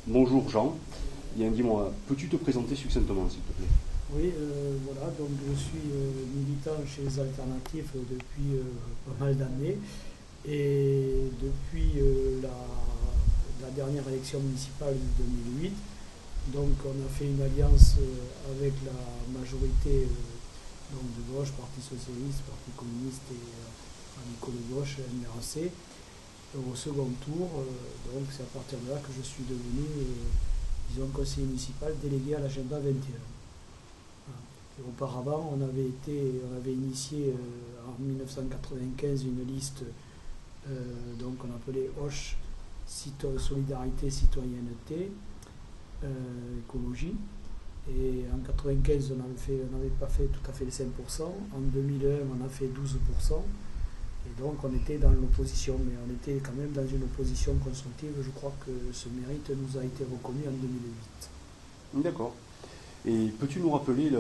Bonjour Jean. Bien, dis-moi, peux-tu te présenter succinctement, s'il te plaît? Oui, voilà, donc je suis militant chez les Alternatifs depuis pas mal d'années et depuis la dernière élection municipale de 2008, donc on a fait une alliance avec la majorité donc de gauche, Parti Socialiste, Parti Communiste et Amicaux de Gauche, MRC, au second tour. Donc c'est à partir de là que je suis devenu, disons, conseiller municipal délégué à l'agenda 21. Et auparavant, on avait initié en 1995 une liste donc qu'on appelait Hoche Solidarité Citoyenneté Écologie. Et en 1995, on n'avait pas fait tout à fait les 5%. En 2001, on a fait 12%. Et donc, on était dans l'opposition, mais on était quand même dans une opposition constructive. Je crois que ce mérite nous a été reconnu en 2008. D'accord. Et peux-tu nous rappeler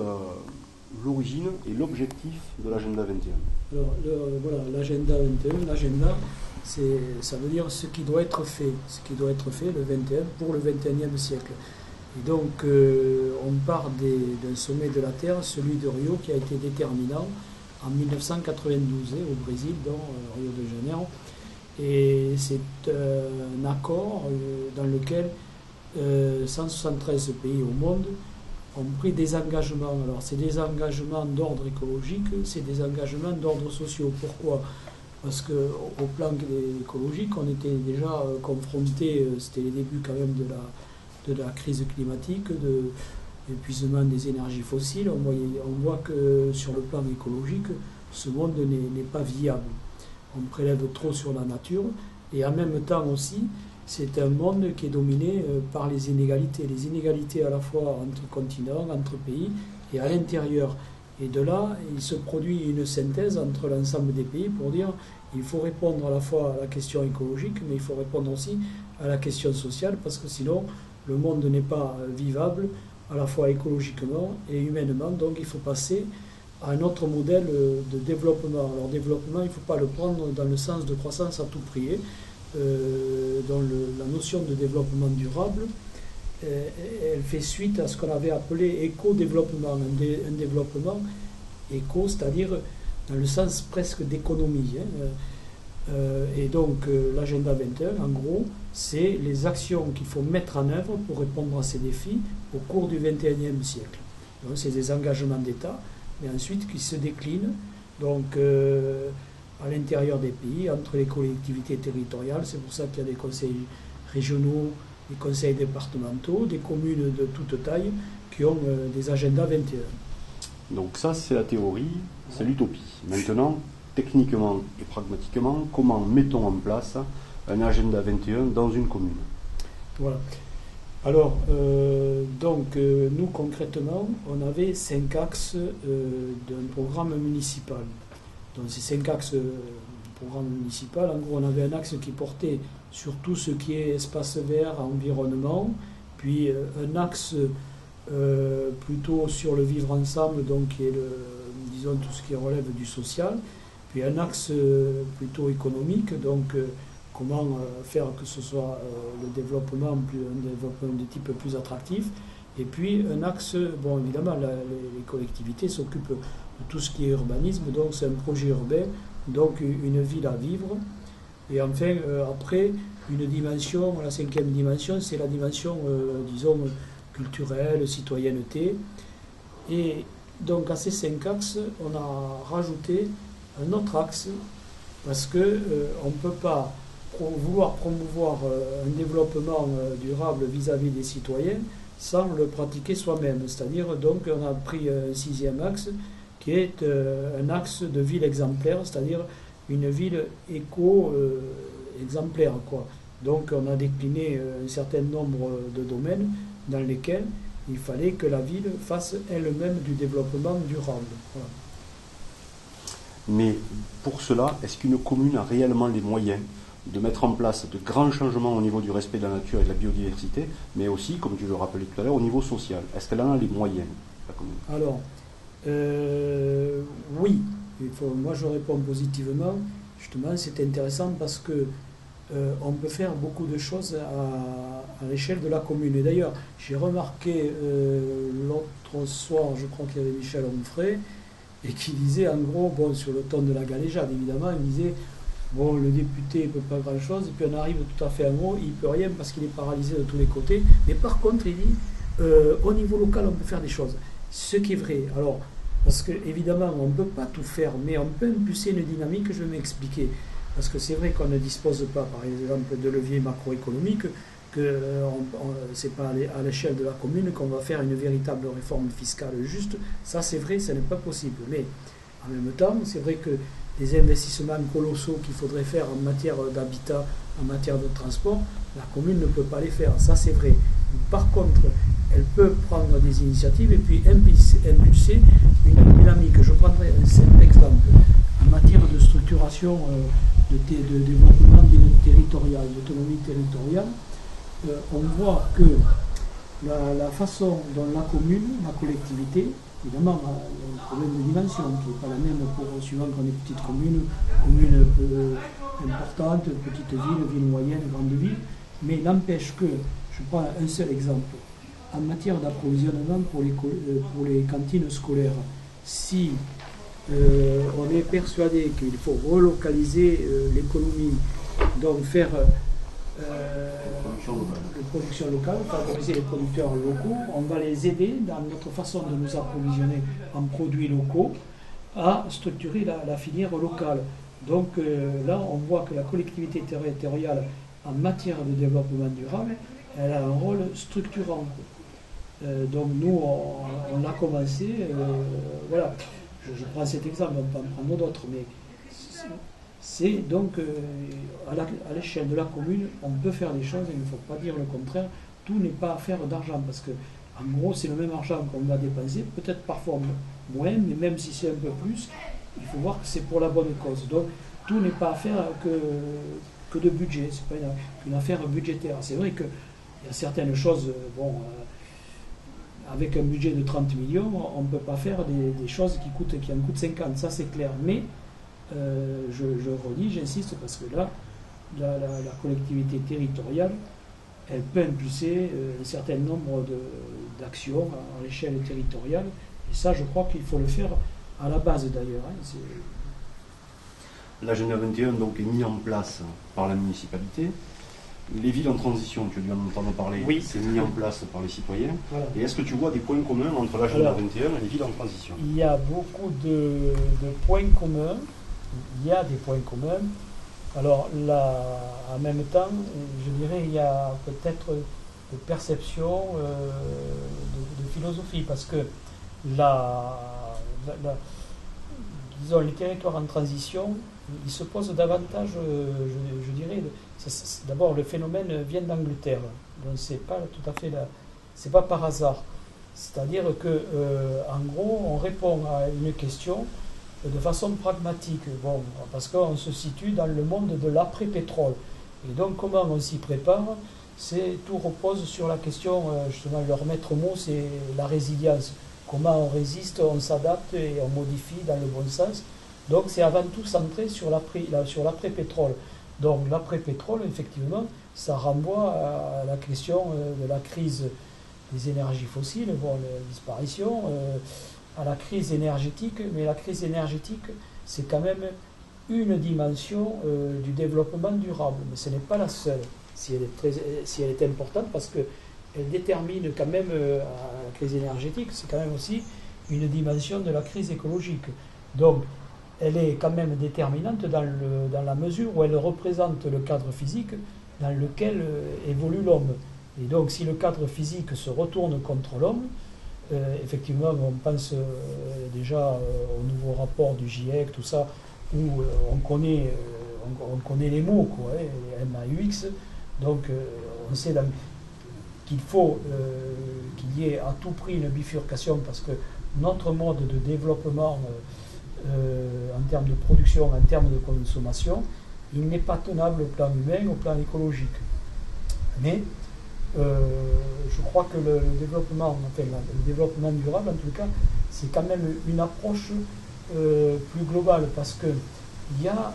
l'origine et l'objectif de l'agenda 21? Alors, voilà, l'agenda 21, ça veut dire ce qui doit être fait, le 21 pour le 21e siècle. Et donc, on part d'un sommet de la Terre, celui de Rio, qui a été déterminant en 1992 au Brésil, dans Rio de Janeiro. Et c'est un accord dans lequel 173 pays au monde ont pris des engagements. Alors, c'est des engagements d'ordre écologique, c'est des engagements d'ordre social. Pourquoi? Parce qu'au plan écologique, on était déjà confronté, c'était les débuts quand même de la crise climatique, de l'épuisement des énergies fossiles. On voit que sur le plan écologique, ce monde n'est pas viable. On prélève trop sur la nature et en même temps aussi, c'est un monde qui est dominé par les inégalités à la fois entre continents, entre pays et à l'intérieur. Et de là, il se produit une synthèse entre l'ensemble des pays pour dire qu'il faut répondre à la fois à la question écologique, mais il faut répondre aussi à la question sociale, parce que sinon, le monde n'est pas vivable, à la fois écologiquement et humainement. Donc il faut passer à un autre modèle de développement. Alors développement, il ne faut pas le prendre dans le sens de croissance à tout prix. Dans la notion de développement durable, elle fait suite à ce qu'on avait appelé éco-développement, un développement éco, c'est-à-dire dans le sens presque d'économie. Et donc l'agenda 21, en gros, c'est les actions qu'il faut mettre en œuvre pour répondre à ces défis au cours du 21e siècle. Donc c'est des engagements d'État, mais ensuite qui se déclinent donc à l'intérieur des pays, entre les collectivités territoriales. C'est pour ça qu'il y a des conseils régionaux, des conseils départementaux, des communes de toute taille qui ont des agendas 21. Donc ça, c'est la théorie, c'est l'utopie. Maintenant, techniquement et pragmatiquement, comment mettons en place un agenda 21 dans une commune? Voilà. Alors, nous concrètement, on avait 5 axes d'un programme municipal. Donc ces 5 axes programme municipal, en gros, on avait un axe qui portait sur tout ce qui est espace vert, environnement, puis un axe plutôt sur le vivre ensemble, donc qui est disons tout ce qui relève du social, puis un axe plutôt économique, donc comment faire que ce soit un développement de type plus attractif, et puis un axe, bon évidemment les collectivités s'occupent de tout ce qui est urbanisme, donc c'est un projet urbain, donc une ville à vivre, et enfin après une dimension, la 5e dimension, c'est la dimension disons culturelle, citoyenneté, et donc à ces 5 axes, on a rajouté un autre axe, parce que on ne peut pas vouloir promouvoir un développement durable vis-à-vis des citoyens sans le pratiquer soi-même. C'est-à-dire, donc, on a pris un 6e axe qui est un axe de ville exemplaire, c'est-à-dire une ville éco-exemplaire, quoi. Donc, on a décliné un certain nombre de domaines dans lesquels il fallait que la ville fasse elle-même du développement durable. Voilà. Mais pour cela, est-ce qu'une commune a réellement les moyens de mettre en place de grands changements au niveau du respect de la nature et de la biodiversité, mais aussi, comme tu le rappelais tout à l'heure, au niveau social? Est-ce qu'elle en a les moyens, la commune? Alors, oui. Moi, je réponds positivement. Justement, c'est intéressant parce que on peut faire beaucoup de choses à l'échelle de la commune. Et d'ailleurs, j'ai remarqué l'autre soir, je crois qu'il y avait Michel Onfray, et qui disait en gros, bon, sur le ton de la galéjade évidemment, il disait, bon, le député ne peut pas grand-chose, et puis on arrive tout à fait à un mot, il ne peut rien parce qu'il est paralysé de tous les côtés. Mais par contre, il dit, au niveau local, on peut faire des choses. Ce qui est vrai. Alors, parce qu'évidemment, on ne peut pas tout faire, mais on peut impulser une dynamique, je vais m'expliquer. Parce que c'est vrai qu'on ne dispose pas, par exemple, de levier macroéconomique, que ce n'est pas à l'échelle de la commune qu'on va faire une véritable réforme fiscale juste. Ça, c'est vrai, ce n'est pas possible. Mais en même temps, c'est vrai que des investissements colossaux qu'il faudrait faire en matière d'habitat, en matière de transport, la commune ne peut pas les faire. Ça, c'est vrai. Par contre, elle peut prendre des initiatives et puis impulser une dynamique. Je prendrai un simple exemple. En matière de structuration de développement territorial, d'autonomie territoriale, on voit que la façon dont la commune, la collectivité, évidemment, il y a un problème de dimension qui n'est pas la même suivant qu'on est petite commune importante, petite ville moyenne, grande ville, mais n'empêche que, je prends un seul exemple, en matière d'approvisionnement pour les cantines scolaires, si on est persuadé qu'il faut relocaliser l'économie, donc faire de production locale, favoriser les producteurs locaux, on va les aider dans notre façon de nous approvisionner en produits locaux à structurer la filière locale. Donc là, on voit que la collectivité territoriale en matière de développement durable, elle a un rôle structurant. Donc nous, on l'a commencé, voilà. Je prends cet exemple, on peut en prendre d'autres, mais c'est donc à l'échelle de la commune, on peut faire des choses et il ne faut pas dire le contraire. Tout n'est pas affaire d'argent parce que, en gros, c'est le même argent qu'on va dépenser, peut-être parfois moins, mais même si c'est un peu plus, il faut voir que c'est pour la bonne cause. Donc tout n'est pas affaire que de budget, c'est pas une affaire budgétaire. C'est vrai qu'il y a certaines choses, avec un budget de 30 millions, on ne peut pas faire des choses qui en coûtent 50, ça c'est clair. Mais, je redis, j'insiste, parce que là, la collectivité territoriale, elle peut impulser un certain nombre d'actions à l'échelle territoriale. Et ça, je crois qu'il faut le faire à la base d'ailleurs. L'agenda 21 donc, est mis en place par la municipalité. Les villes en transition, tu as dû en entendre parler, oui. C'est mis en place par les citoyens. Voilà. Et est-ce que tu vois des points communs entre l'agenda 21 et les villes en transition? Il y a beaucoup de points communs. Il y a des points communs. Alors là, en même temps, je dirais il y a peut-être de perception, de philosophie, parce que disons, les territoires en transition, ils se posent davantage, je dirais, d'abord le phénomène vient d'Angleterre, donc c'est pas tout à fait c'est pas par hasard. C'est-à-dire que, en gros, on répond à une question de façon pragmatique, bon, parce qu'on se situe dans le monde de l'après-pétrole. Et donc, comment on s'y prépare? Tout repose sur la question, justement, leur maître mot, c'est la résilience. Comment on résiste, on s'adapte et on modifie dans le bon sens. Donc, c'est avant tout centré sur l'après-pétrole. Donc, l'après-pétrole, effectivement, ça renvoie à la question de la crise des énergies fossiles, bon, la disparition, à la crise énergétique, mais la crise énergétique, c'est quand même une dimension du développement durable, mais ce n'est pas la seule, si elle est importante, parce qu'elle détermine quand même, la crise énergétique, c'est quand même aussi une dimension de la crise écologique. Donc, elle est quand même déterminante dans la mesure où elle représente le cadre physique dans lequel évolue l'homme. Et donc, si le cadre physique se retourne contre l'homme, effectivement, on pense déjà au nouveau rapport du GIEC, tout ça, où on connaît les mots, quoi, les MAUX. Donc, on sait qu'il faut qu'il y ait à tout prix une bifurcation, parce que notre mode de développement en termes de production, en termes de consommation, il n'est pas tenable au plan humain, au plan écologique. Mais je crois que le développement durable, en tout cas, c'est quand même une approche plus globale, parce que Il y a,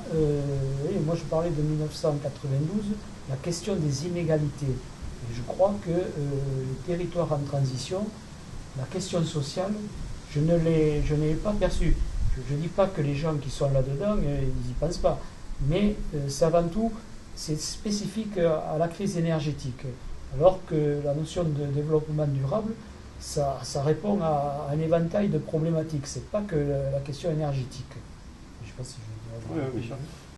moi je parlais de 1992, la question des inégalités. Et je crois que les territoires en transition, la question sociale, je ne l'ai pas perçue. Je ne dis pas que les gens qui sont là-dedans, ils n'y pensent pas. Mais c'est avant tout, c'est spécifique à la crise énergétique. Alors que la notion de développement durable, ça répond à un éventail de problématiques. Ce n'est pas que la question énergétique. Je ne sais pas si je vais dire. Oui, bien sûr.